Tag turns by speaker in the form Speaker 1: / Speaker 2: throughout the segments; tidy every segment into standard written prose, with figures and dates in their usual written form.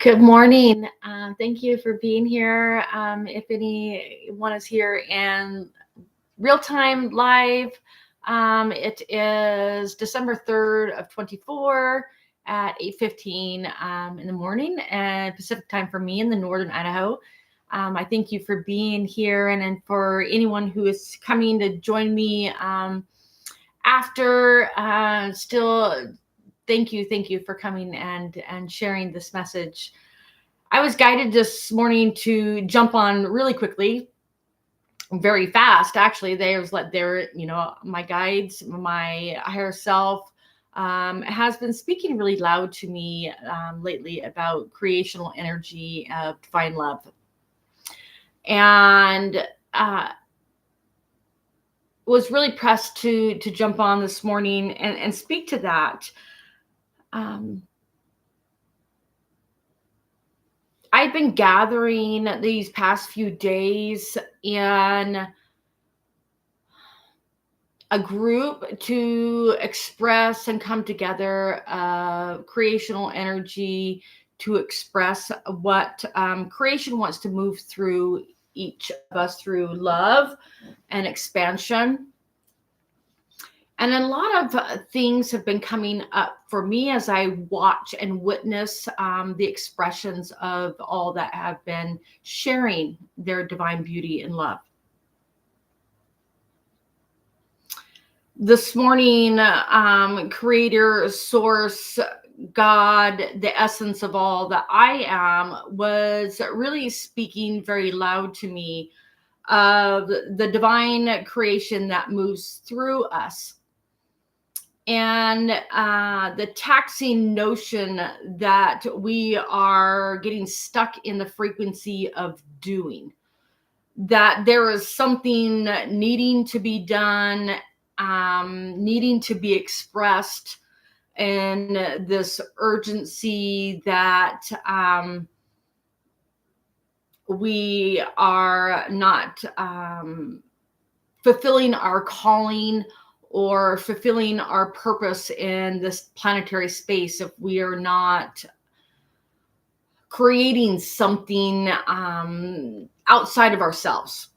Speaker 1: Good morning. Thank you for being here. If anyone is here in real time live, it is December 3rd of 24 at 8:15 in the morning and Pacific time for me in the northern Idaho. I thank you for being here, and for anyone who is coming to join me after, still thank you for coming and sharing this message. I was guided this morning to jump on really quickly, very fast. Actually, my guides, my higher self has been speaking really loud to me lately about creational energy of divine love, and was really pressed to jump on this morning and speak to that. I've been gathering these past few days in a group to express and come together creational energy to express what creation wants to move through each of us through love and expansion. And a lot of things have been coming up for me as I watch and witness the expressions of all that have been sharing their divine beauty and love. This morning, Creator, Source, God, the essence of all that I am, was really speaking very loud to me of the divine creation that moves through us. And the taxing notion that we are getting stuck in the frequency of doing, that there is something needing to be done, needing to be expressed, and this urgency that we are not fulfilling our calling or fulfilling our purpose in this planetary space if we are not creating something outside of ourselves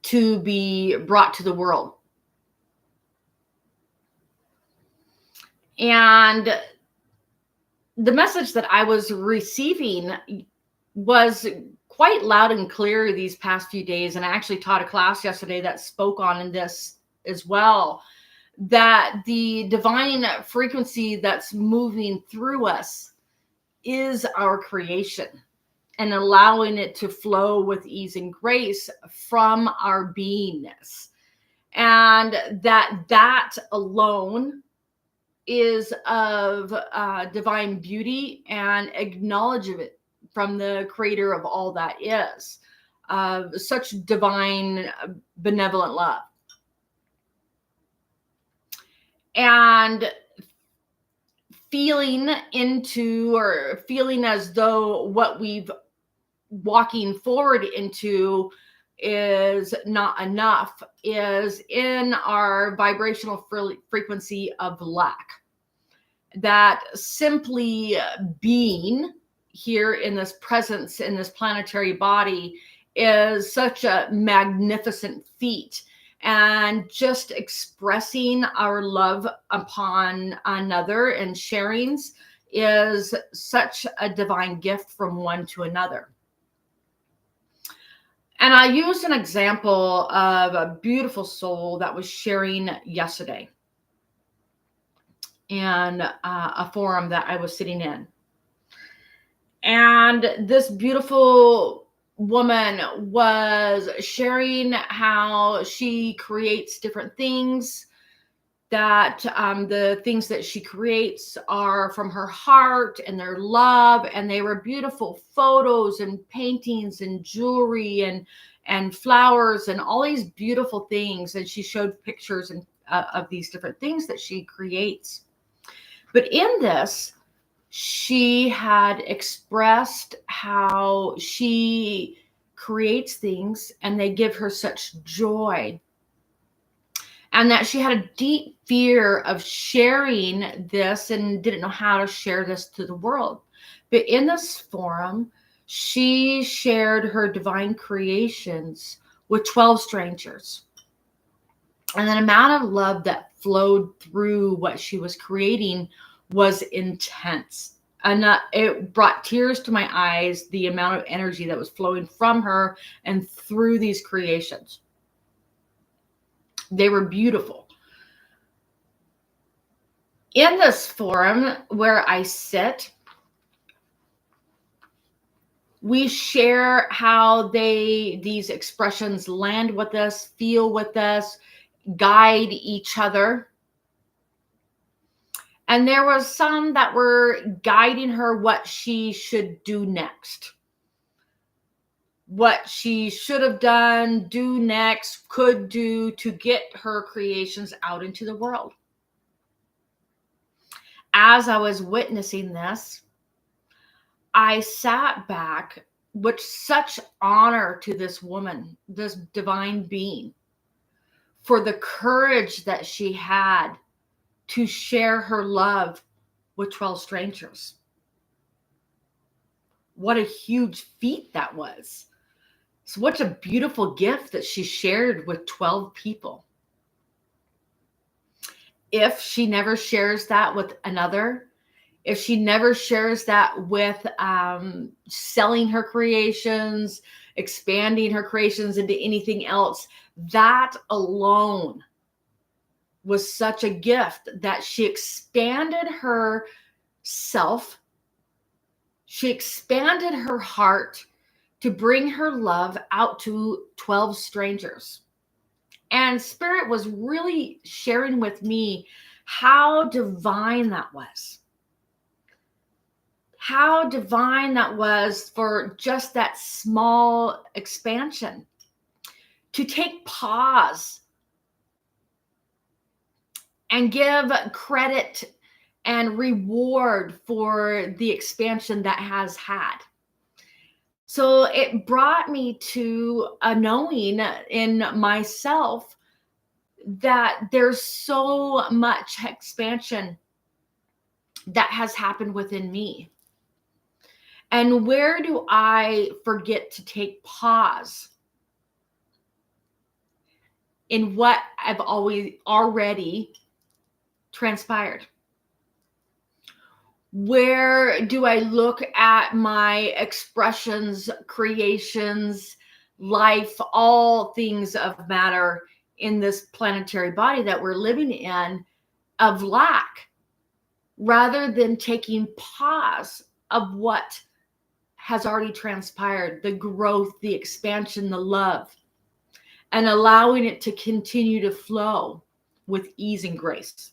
Speaker 1: to be brought to the world. And the message that I was receiving was quite loud and clear these past few days. And I actually taught a class yesterday that spoke on this as well, that the divine frequency that's moving through us is our creation, and allowing it to flow with ease and grace from our beingness. And that alone is of divine beauty and acknowledge of it from the creator of all that is, such divine benevolent love. And feeling as though what we've walking forward into is not enough is in our vibrational frequency of lack. That simply being here in this presence, in this planetary body, is such a magnificent feat. And just expressing our love upon another and sharings is such a divine gift from one to another. And I used an example of a beautiful soul that was sharing yesterday in a forum that I was sitting in. And this beautiful woman was sharing how she creates different things, that the things that she creates are from her heart and their love, and they were beautiful photos and paintings and jewelry and flowers and all these beautiful things. And she showed pictures of these different things that she creates. But in this, she had expressed how she creates things and they give her such joy. and that she had a deep fear of sharing this and didn't know how to share this to the world. But in this forum, she shared her divine creations with 12 strangers. And the amount of love that flowed through what she was creating was intense. And it brought tears to my eyes, the amount of energy that was flowing from her and through these creations. They were beautiful. In this forum where I sit, we share how these expressions land with us, feel with us, guide each other. And there was some that were guiding her what she should do next. What she should have done, do next, could do to get her creations out into the world. As I was witnessing this, I sat back with such honor to this woman, this divine being, for the courage that she had to share her love with 12 strangers. What a huge feat that was. So what a beautiful gift that she shared with 12 people. If she never shares that with another, if she never shares that with selling her creations, expanding her creations into anything else, that alone was such a gift that she expanded herself. She expanded her heart to bring her love out to 12 strangers. And Spirit was really sharing with me how divine that was. How divine that was for just that small expansion. To take pause and give credit and reward for the expansion that has had. So it brought me to a knowing in myself that there's so much expansion that has happened within me. And where do I forget to take pause in what I've already transpired? Where do I look at my expressions, creations, life, all things of matter in this planetary body that we're living in of lack, rather than taking pause of what has already transpired, the growth, the expansion, the love, and allowing it to continue to flow with ease and grace.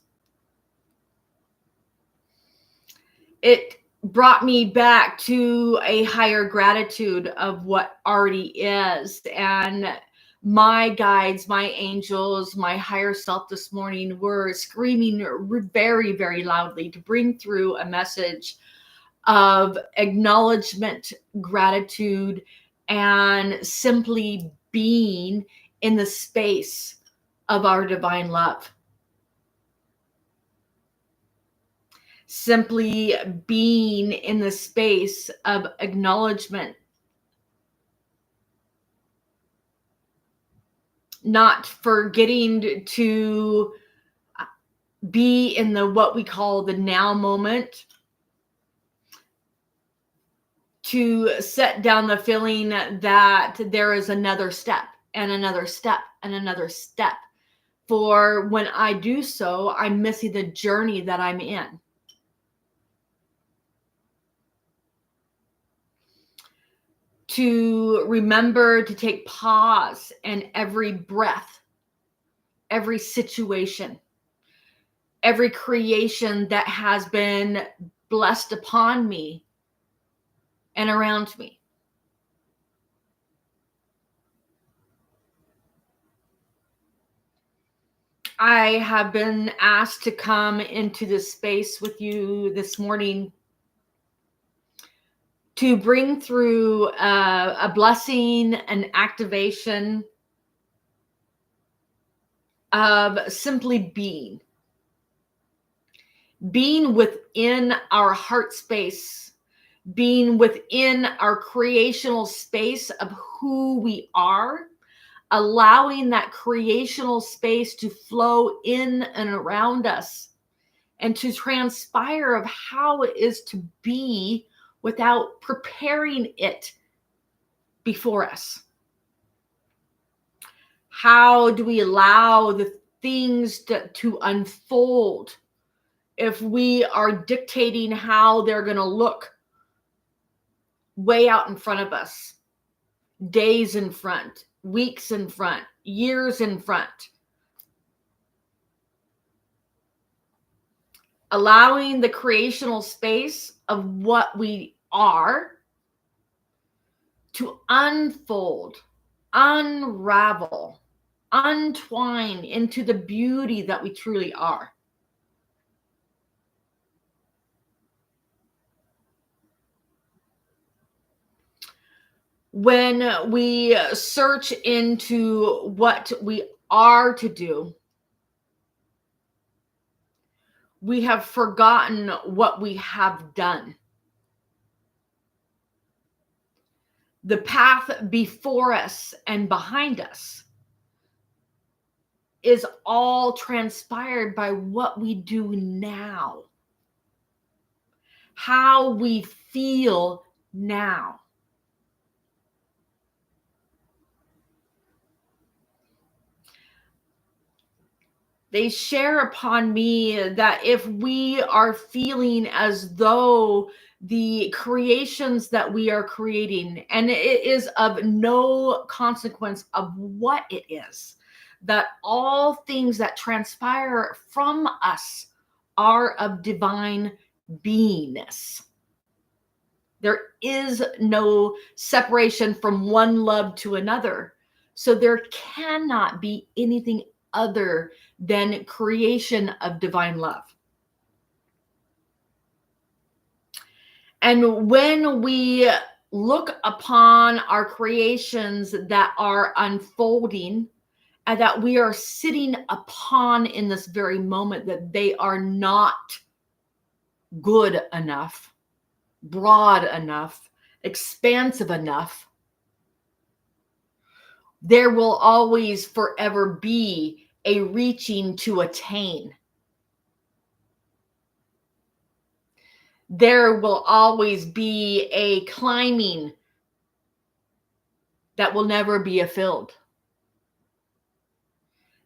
Speaker 1: It brought me back to a higher gratitude of what already is. And my guides, my angels, my higher self this morning were screaming very, very loudly to bring through a message of acknowledgement, gratitude, and simply being in the space of our divine love. Simply being in the space of acknowledgement. Not forgetting to be in the what we call the now moment. To set down the feeling that there is another step and another step and another step. For when I do so, I'm missing the journey that I'm in. To remember to take pause in every breath, every situation, every creation that has been blessed upon me and around me. I have been asked to come into this space with you this morning to bring through a blessing, an activation, of simply being within our heart space, being within our creational space of who we are, allowing that creational space to flow in and around us and to transpire of how it is to be without preparing it before us. How do we allow the things to unfold if we are dictating how they're going to look way out in front of us, days in front, weeks in front, years in front? Allowing the creational space of what we are to unfold, unravel, untwine into the beauty that we truly are. When we search into what we are to do, we have forgotten what we have done. The path before us and behind us is all transpired by what we do now, how we feel now. They share upon me that if we are feeling as though the creations that we are creating, and it is of no consequence of what it is, that all things that transpire from us are of divine beingness. There is no separation from one love to another. So there cannot be anything other than creation of divine love. And when we look upon our creations that are unfolding and that we are sitting upon in this very moment, that they are not good enough, broad enough, expansive enough, there will always forever be a reaching to attain. There will always be a climbing that will never be fulfilled.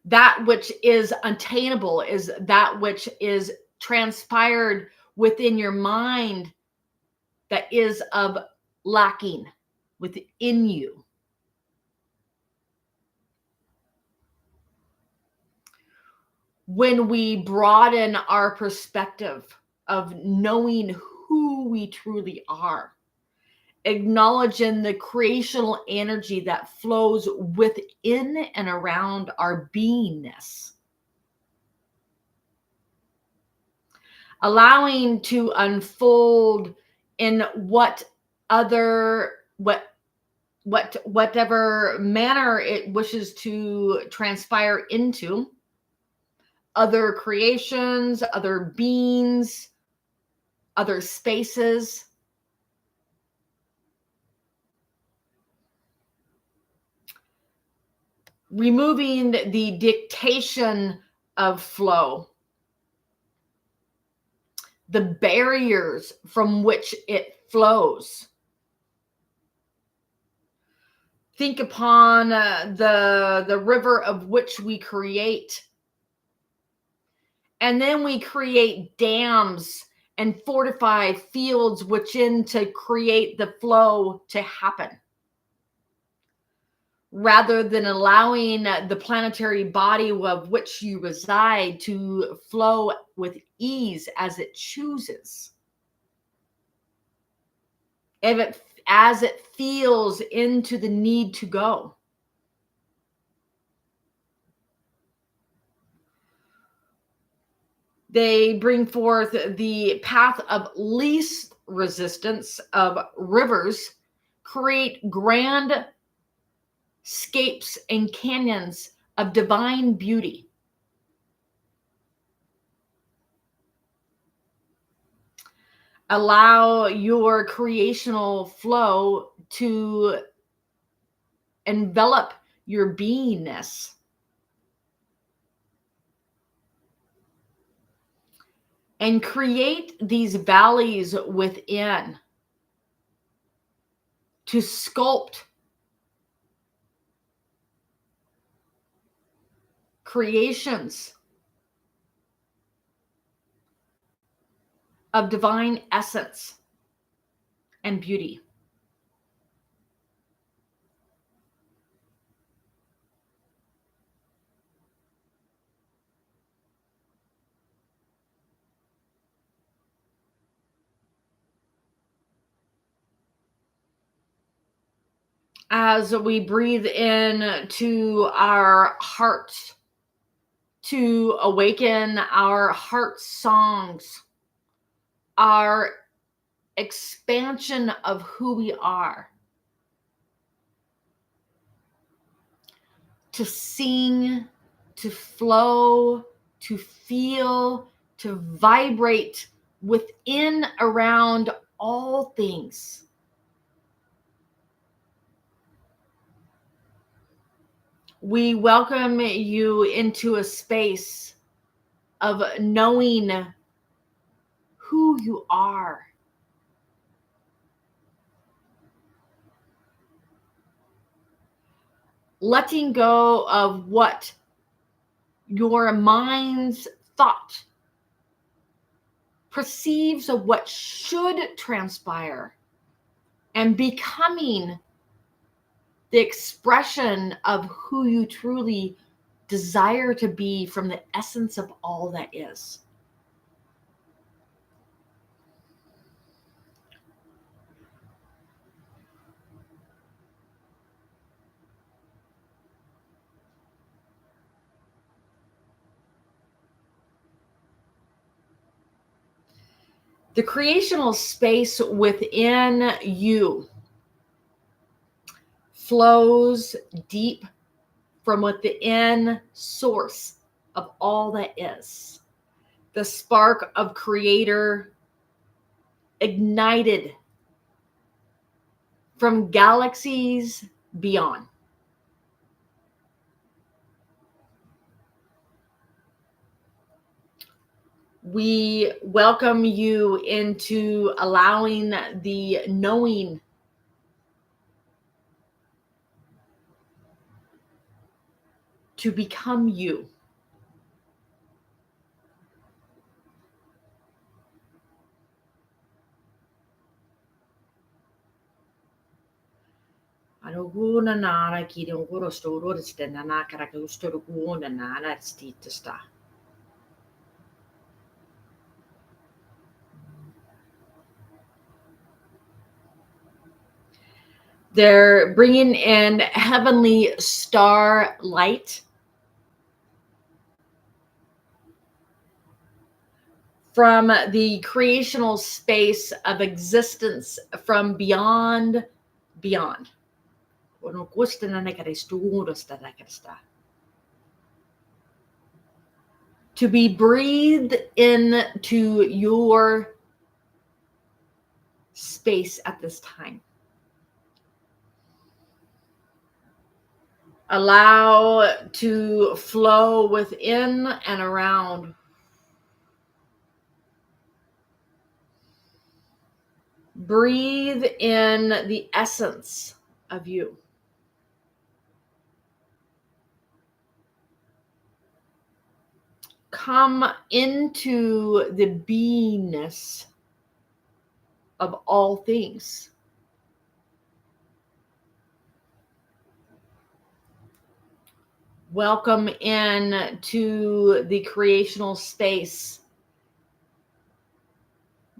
Speaker 1: That which is unattainable is that which is transpired within your mind that is of lacking within you. When we broaden our perspective of knowing who we truly are, acknowledging the creational energy that flows within and around our beingness, allowing to unfold in whatever manner it wishes to transpire into, other creations, other beings, other spaces. Removing the dictation of flow, the barriers from which it flows. Think upon the river of which we create. And then we create dams and fortify fields within to create the flow to happen, rather than allowing the planetary body of which you reside to flow with ease as it chooses. As it feels into the need to go. They bring forth the path of least resistance of rivers, create grand scapes and canyons of divine beauty. Allow your creational flow to envelop your beingness. And create these valleys within to sculpt creations of divine essence and beauty. As we breathe in to our hearts, to awaken our heart songs, our expansion of who we are, to sing, to flow, to feel, to vibrate within, around all things. We welcome you into a space of knowing who you are. Letting go of what your mind's thought perceives of what should transpire, and becoming the expression of who you truly desire to be from the essence of all that is. The creational space within you flows deep from within source of all that is. The spark of creator ignited from galaxies beyond. We welcome you into allowing the knowing to become you. Anuguna nara kidunguro stororiste nanakara kusturuguna nara stitesta. They're bringing in heavenly star light from the creational space of existence from beyond. To be breathed into your space at this time. Allow to flow within and around. Breathe in the essence of you. Come into the beingness of all things. Welcome in to the creational space,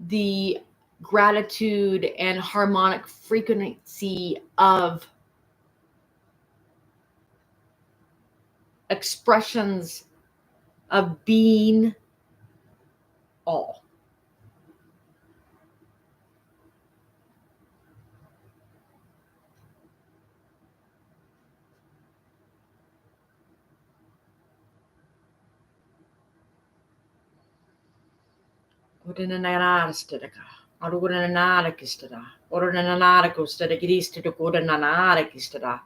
Speaker 1: the gratitude and harmonic frequency of expressions of being all. Arugurananara-kistara. Orananara-kostara-kiristara-korananara-kistara.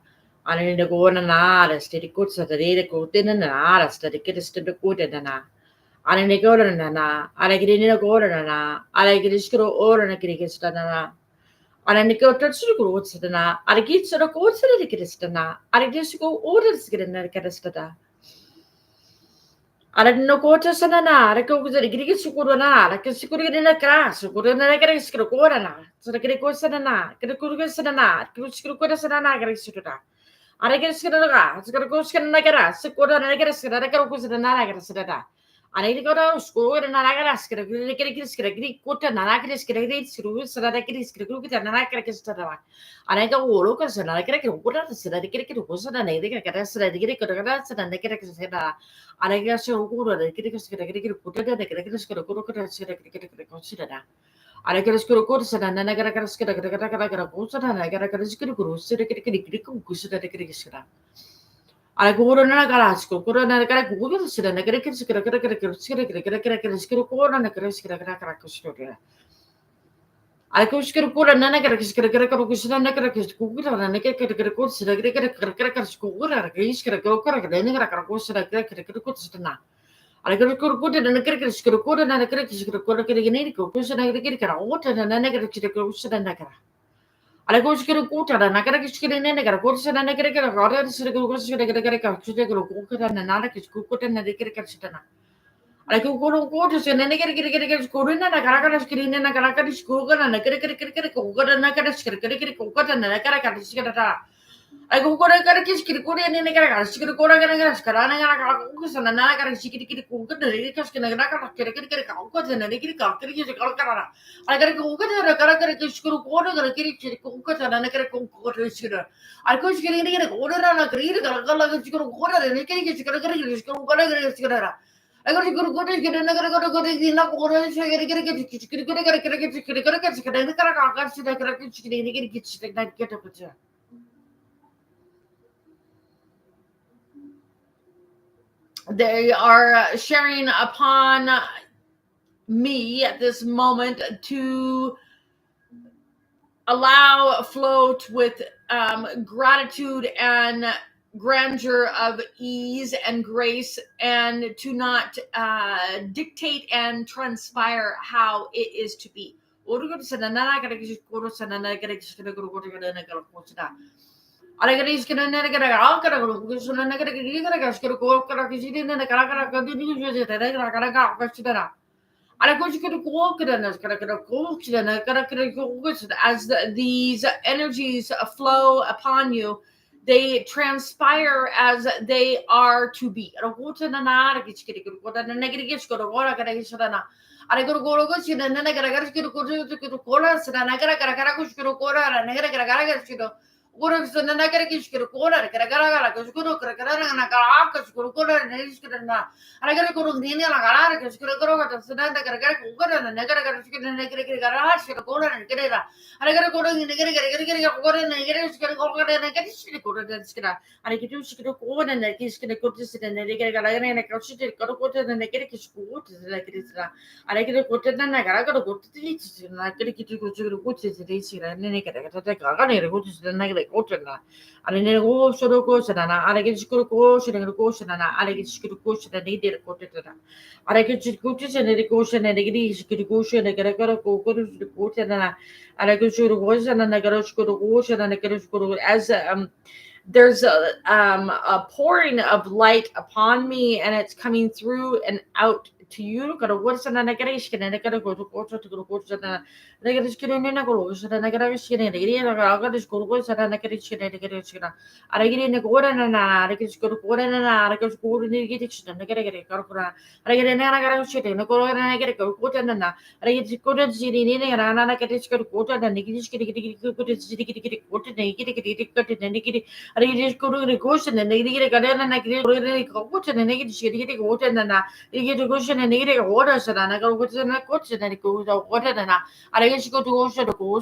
Speaker 1: Ananigoranara-stedi-kutsadare-kotinanara-stedi-kiristara-kotinana. Ananigoranana. Anagirina-goranana. Anagiriskoro-oranakirikistana. Ananikotatsurukurutsadana. Anagitsara-kotsara-kiristana. Anagisigo-oranskirina-kiristana. Aradino kota sanana, arako kuzari giri sukurana, arako sukurina kras, sukurina kare sukurana, surakiri kosanana, kare kurga sanana, kurukura sanana kare sukura. Arake sukura, sukurako sanana kara, sukurana kare sukura, kare kusana kare sukura. Arake kora sukura nara kare, kiri kota nara kare sukura, sanana kare sukura, nara kare sukura. Arake oro kasana kare kura, sanana kare kusana, kare sanana kare kura, sanana kare sukura. Aregasukura, the critics get a put it, the critics get a good consider. Aregaskurukus and Nagarakas get a Garagosa and I got a Garaskuru, Siddiq, the Criticsra. I go to Nagarasco, go to Nagarago, sit and the critics get a Garaskuru and a Garaskara. I could put a Nanagaraks get a Garakus and Nagarakis Google and I get a Garakus, the Garakas school, a Gris, a Gokar, and a Garakus and a Garakus. I could put it in a cricket school and a cricket school, a Canadian, and I get a water and a negative goes and a Nagara. I go to a quarter and I got a skin and a goes and I get a rotter, goes to a and another cook and a cricket. I could go to quarters and then I get a school and a Caracas screen and a Caracas school and a cricket and a cricket and a Caracas. I go to a Kirkuri and a Caracas, Kirkora and a Caracas and another Kirkiki cook and a Ricas and a Caracas and a Ricas. I got to go to a Caracas school quarter and a Kirkuk and a Kirkuk. I could get a quarter and a Kirkuk quarter and a Kirkuk. I got to go to get another go to the order, so I get a they are sharing upon me at this moment to allow float with gratitude and grandeur of ease and grace, and to not dictate and transpire how it is to be. As these energies flow upon you, they transpire as they are to be. As there's a pouring of light upon me, and it's coming through and out to you. na nere ora sana na go na coach na go ora na ara go go go so go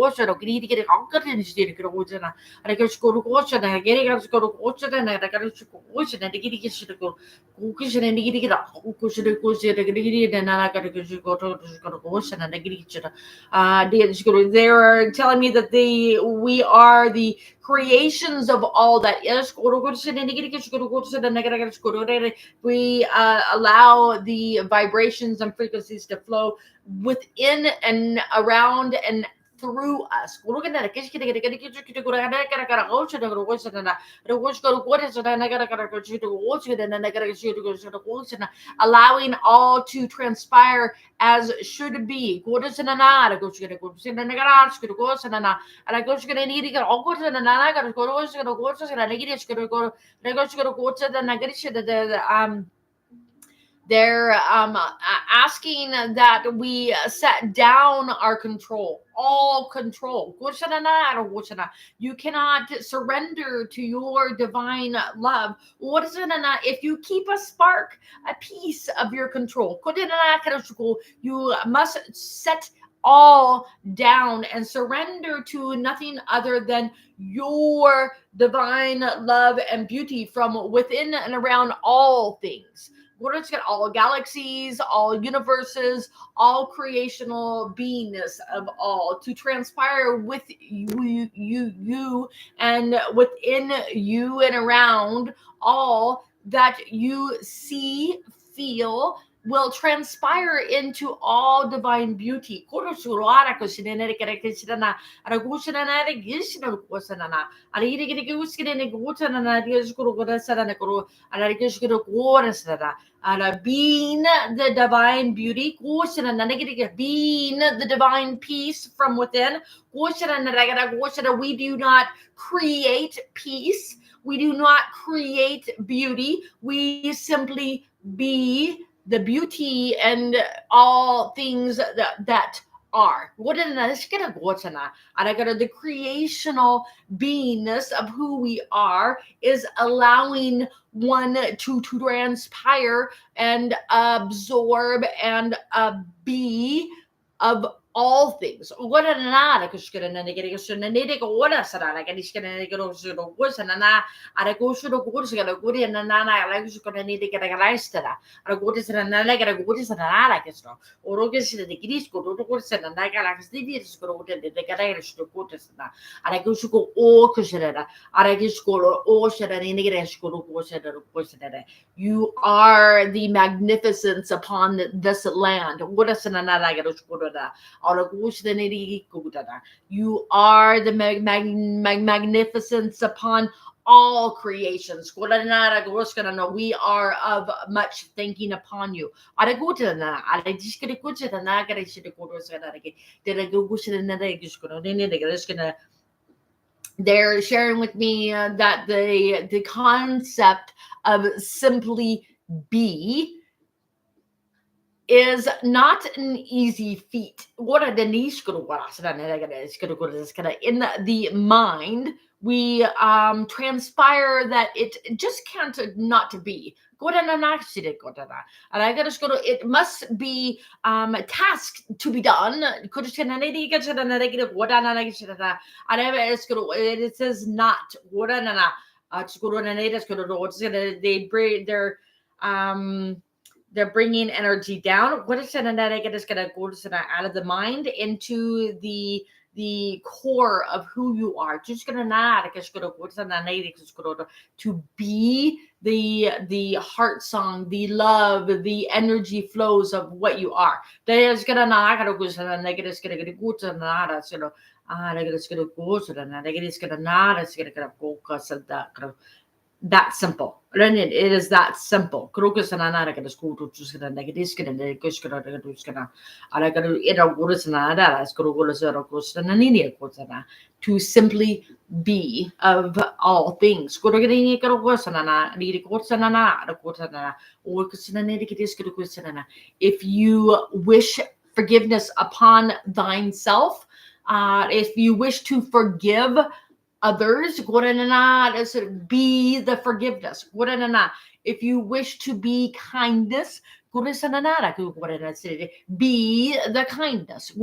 Speaker 1: so gri gri anka ni stir go na ara go so na gere go so na ara go so na gri gri so go so na gri gri go so gri gri na ara go so na gri they are telling me that we are the creations of all that is. We allow the vibrations and frequencies to flow within and around and through us. Allowing all to transpire as should be. They're asking that we set down our control, all control. You cannot surrender to your divine love. If you keep a spark, a piece of your control, you must set all down and surrender to nothing other than your divine love and beauty from within and around all things. All galaxies, all universes, all creational beingness of all to transpire with you and within you and around all that you see, feel, will transpire into all divine beauty. Being the divine beauty, being the divine peace from within. We do not create peace. We do not create beauty. We simply be the beauty and all things that are. The creational beingness of who we are is allowing one to transpire and absorb and be of all things. You are the magnificence upon this land. You are the magnificence upon all creations. We are of much thanking upon you. They're sharing with me that the concept of simply be is not an easy feat. In the mind, we transpire that it just can't not be. It must be task to be done. It says not. They're bringing energy down. What is it? Out of the mind into the core of who you are. To be the heart song, the love, the energy flows of what you are. That simple. It is that simple. To simply be of all things. If you wish forgiveness upon thine self, if you wish to forgive others, be the forgiveness. If you wish to be kindness, Be the kindness.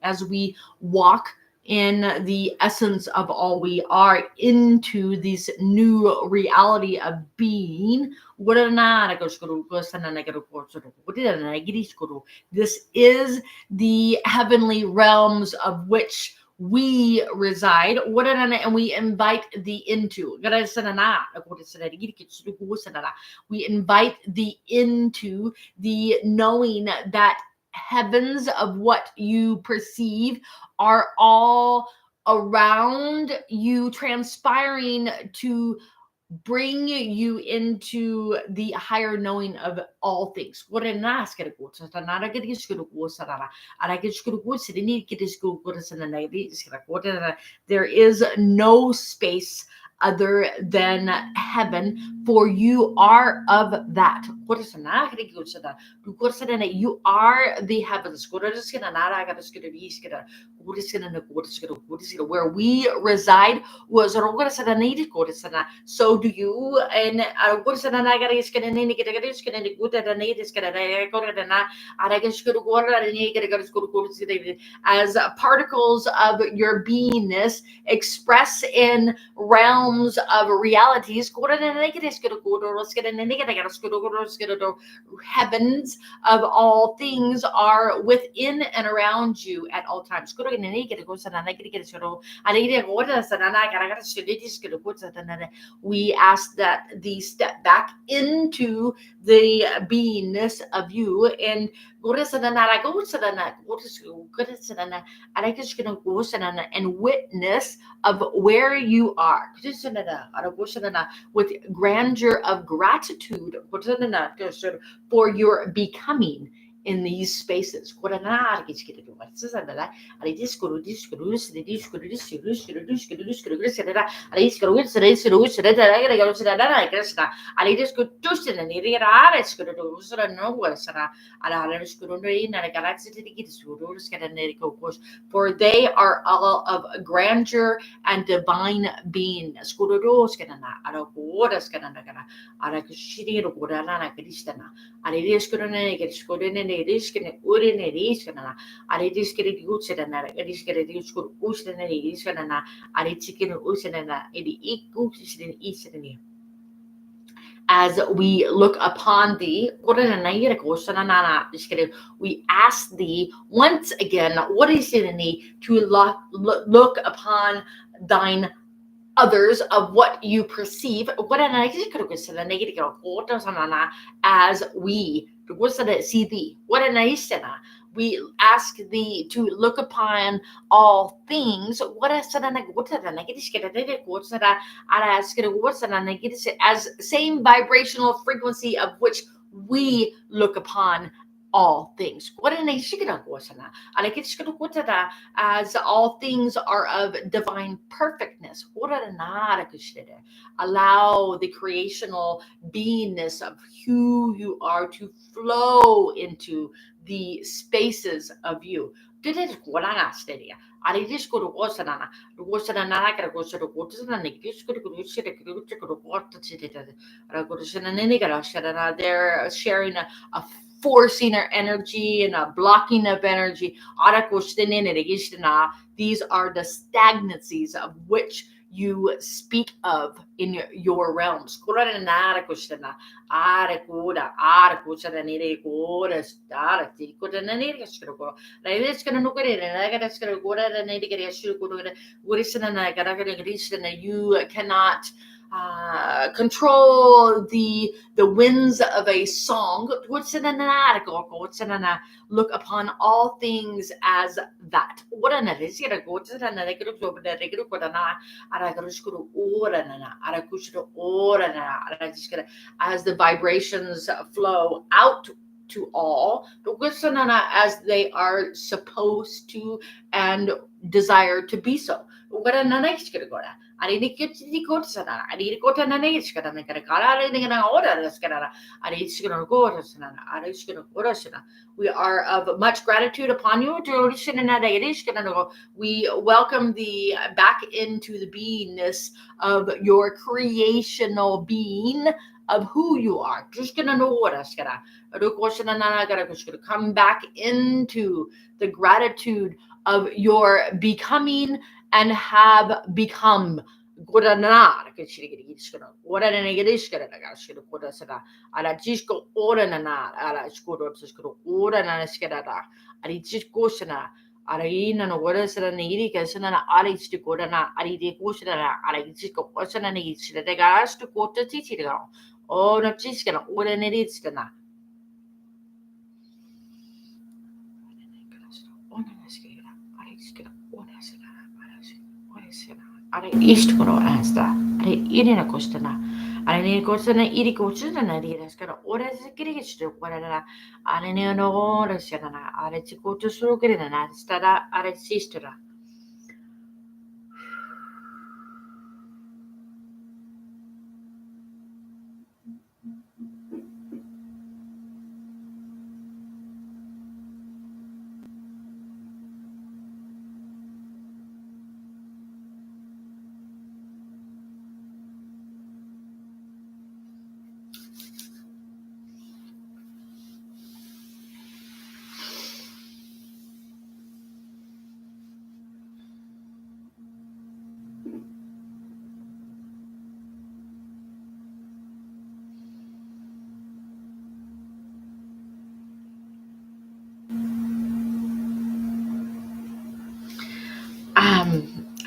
Speaker 1: As we walk in the essence of all we are into this new reality of being, this is the heavenly realms of which we reside, and we invite the into. We invite the into the knowing that heavens of what you perceive are all around you, transpiring to bring you into the higher knowing of all things. There is no space other than heaven, for you are of that. You are the heavens. Where we reside was, so do you. And as particles of your beingness express in realms of realities, heavens of all things are within and around you at all times. We ask that the step back into the beingness of you and witness of where you are with grandeur of gratitude for your becoming in these spaces. For they are all of grandeur and divine beingness. As we look upon thee, we ask thee once again, what is in thee, to look upon thine others of what you perceive, as we see thee. We ask thee to look upon all things as same vibrational frequency of which we look upon all things. As all things are of divine perfectness. Allow the creational beingness of who you are to flow into the spaces of you. They're sharing a forcing our energy and a blocking of energy. These are the stagnancies of which you speak of in your realms. You cannot control the winds of a song. Look upon all things as that. As the vibrations flow out to all, as they are supposed to and desire to be so. Ari ni kiti kotsana. Ari kotana ne iskana ne kara kara ne na ora skana. Ari iskana kotsana. Ari iskana kotsana. We are of much gratitude upon you. We welcome the back into the beingness of your creational being of who you are. Just gonna know what us gonna come back into the gratitude of your becoming and have become. Araina no wara sara na iri ka sana na ari sti kora na ari de ko sara na ari sti ko sana na iri sira de gas to kota ti ti ga o na ti ska na ora ne ri ska na ona na ska ga ari ska ona sara ara sara ari ist ko no asta ari iri na ko sta na ari ne ko sana iri ko sana na ri ska na ora se kiri sti ko na ari ne no ora sara na ari ti ko to suru kiri na sta da ari sistra.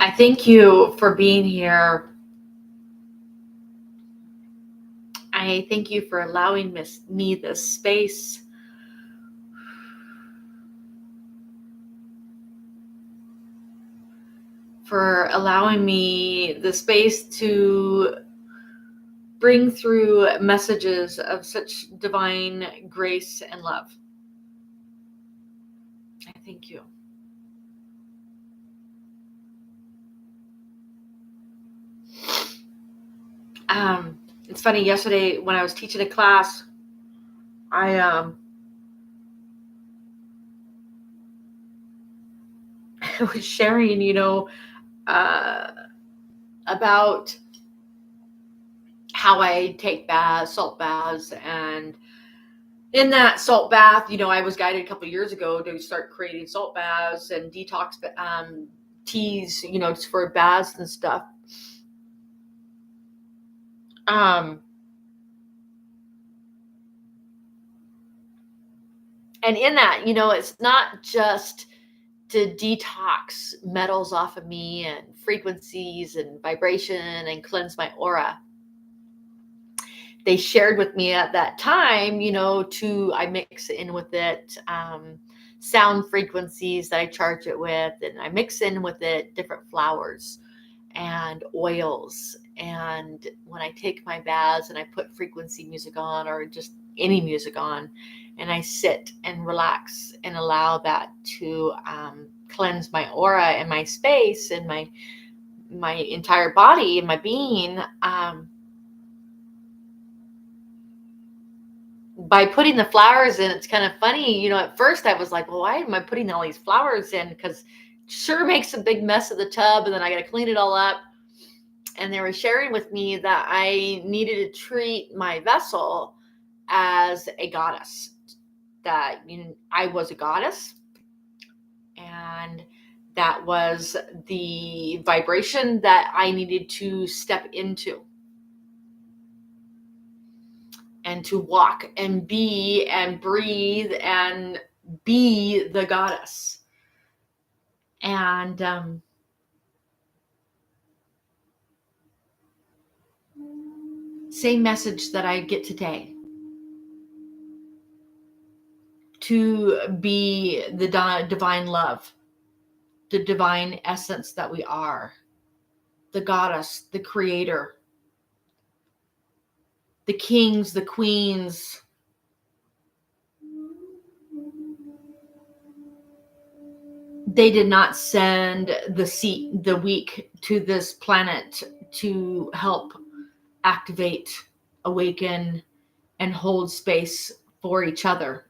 Speaker 1: I thank you for being here. I thank you for allowing me this space. For allowing me the space to bring through messages of such divine grace and love. I thank you. It's funny, yesterday when I was teaching a class, I was sharing, about how I take salt baths, and in that salt bath, I was guided a couple of years ago to start creating salt baths and detox teas, just for baths and stuff. And in that, it's not just to detox metals off of me and frequencies and vibration and cleanse my aura. They shared with me at that time, I mix in with it sound frequencies that I charge it with, and I mix in with it different flowers and oils. And when I take my baths and I put frequency music on, or just any music on, and I sit and relax and allow that to cleanse my aura and my space and my entire body and my being, by putting the flowers in, it's kind of funny. At first I was like, well, why am I putting all these flowers in? Because sure makes a big mess of the tub, and then I got to clean it all up. And they were sharing with me that I needed to treat my vessel as a goddess, that I was a goddess, and that was the vibration that I needed to step into and to walk and be and breathe and be the goddess. And same message that I get today, to be the divine love, the divine essence that we are, the goddess, the creator, the kings, the queens, They did not send the weak to this planet to help activate, awaken, and hold space for each other.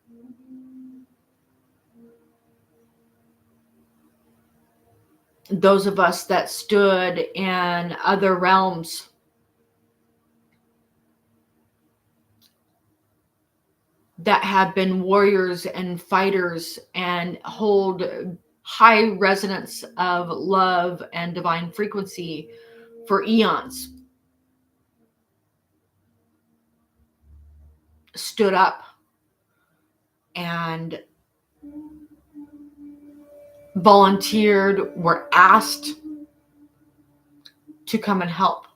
Speaker 1: Those of us that stood in other realms that have been warriors and fighters and hold high resonance of love and divine frequency for eons stood up and volunteered, were asked to come and help.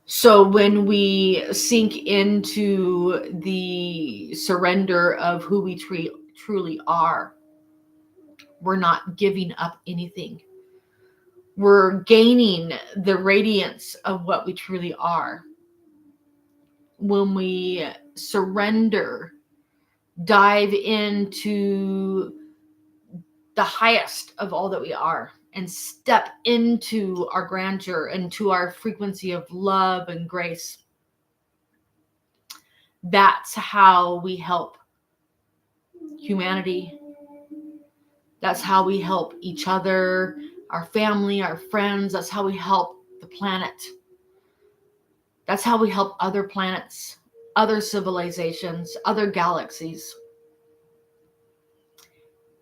Speaker 1: So when we sink into the surrender of who we truly are, we're not giving up anything. We're gaining the radiance of what we truly are. When we surrender, dive into the highest of all that we are, and step into our grandeur, into our frequency of love and grace. That's how we help humanity. That's how we help each other, our family, our friends. That's how we help the planet. That's how we help other planets, other civilizations, other galaxies,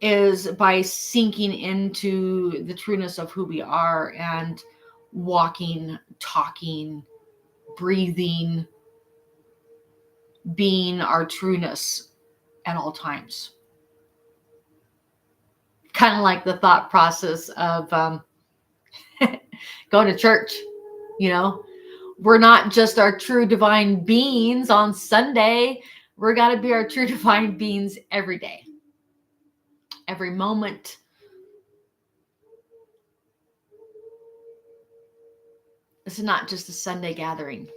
Speaker 1: is by sinking into the trueness of who we are and walking, talking, breathing, being our trueness at all times. Kind of like the thought process of going to church, you know. We're not just our true divine beings on Sunday. We're got to be our true divine beings every day, every moment. This is not just a Sunday gathering.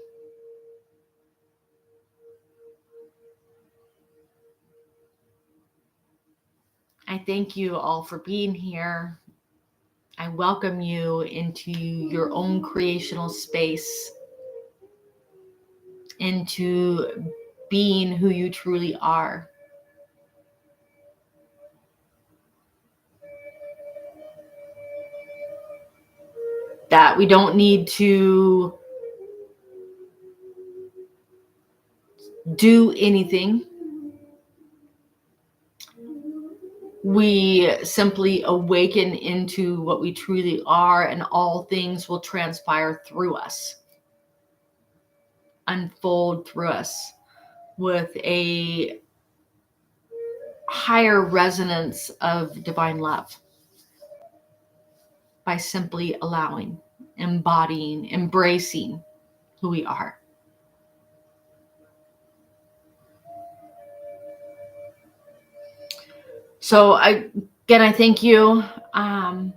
Speaker 1: I thank you all for being here. I welcome you into your own creational space, into being who you truly are. That we don't need to do anything. We simply awaken into what we truly are, and all things will transpire through us, unfold through us with a higher resonance of divine love, by simply allowing, embodying, embracing who we are. So I thank you. And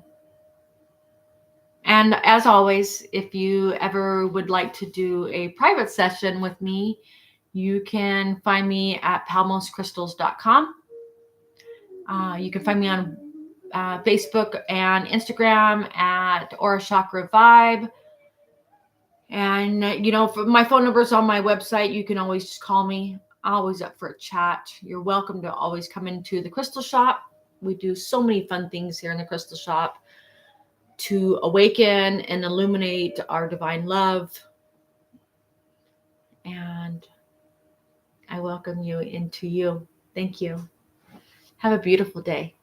Speaker 1: as always, if you ever would like to do a private session with me, you can find me at palmoscrystals.com. You can find me on Facebook and Instagram at Aura Chakra Vibe. And, my phone number is on my website. You can always just call me. Always up for a chat. You're welcome to always come into the crystal shop. We do so many fun things here in the crystal shop to awaken and illuminate our divine love. And I welcome you into you. Thank you. Have a beautiful day.